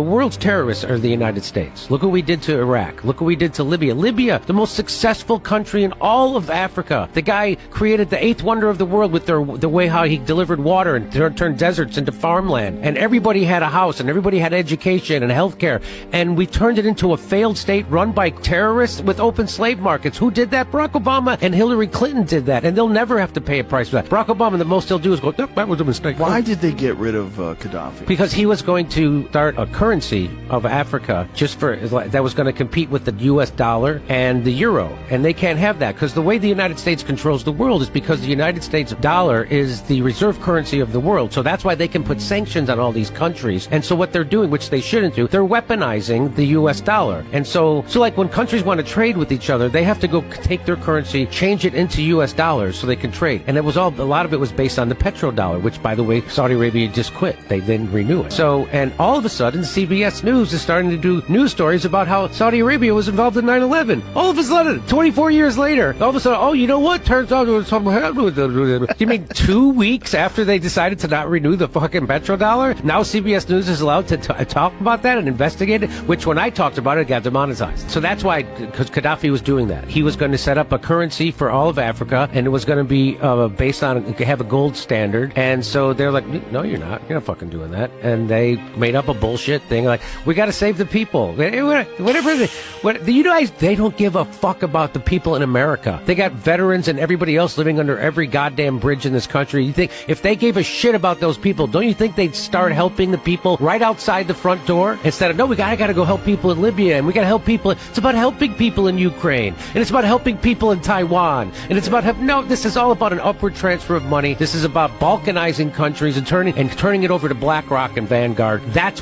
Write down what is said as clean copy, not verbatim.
The world's terrorists are the United States. Look what we did to Iraq. Look what we did to Libya. Libya, the most successful country in all of Africa. The guy created the eighth wonder of the world with the way how he delivered water and turned deserts into farmland. And everybody had a house and everybody had education and healthcare. And we turned it into a failed state run by terrorists with open slave markets. Who did that? Barack Obama and Hillary Clinton did that. And they'll never have to pay a price for that. Barack Obama, the most he'll do is go, nope, that was a mistake. Why did they get rid of Gaddafi? Because he was going to start a currency of Africa that was going to compete with the U.S. dollar and the euro. And they can't have that because the way the United States controls the world is because the United States dollar is the reserve currency of the world. So that's why they can put sanctions on all these countries. And so what they're doing, which they shouldn't do, they're weaponizing the U.S. dollar. And so like when countries want to trade with each other, they have to go take their currency, change it into U.S. dollars so they can trade. And a lot of it was based on the petrodollar, which, by the way, Saudi Arabia just quit. They didn't renew it. So, and all of a sudden, CBS News is starting to do news stories about how Saudi Arabia was involved in 9/11. All of a sudden, 24 years later, all of a sudden, oh, you know what? Turns out there was something happened with it. You mean 2 weeks after they decided to not renew the fucking petrodollar? Now CBS News is allowed to talk about that and investigate it, which when I talked about it, got demonetized. So that's why, because Gaddafi was doing that. He was going to set up a currency for all of Africa, and it was going to be based on, have a gold standard. And so they're like, no, you're not. You're not fucking doing that. And they made up a bullshit thing like, we got to save the people. Whatever. The United, they don't give a fuck about the people in America. They got veterans and everybody else living under every goddamn bridge in this country. You think if they gave a shit about those people, don't you think they'd start helping the people right outside the front door instead of, no, I got to go help people in Libya and we got to help people. It's about helping people in Ukraine and it's about helping people in Taiwan and it's about no, this is all about an upward transfer of money. This is about balkanizing countries and turning it over to BlackRock and Vanguard. That's what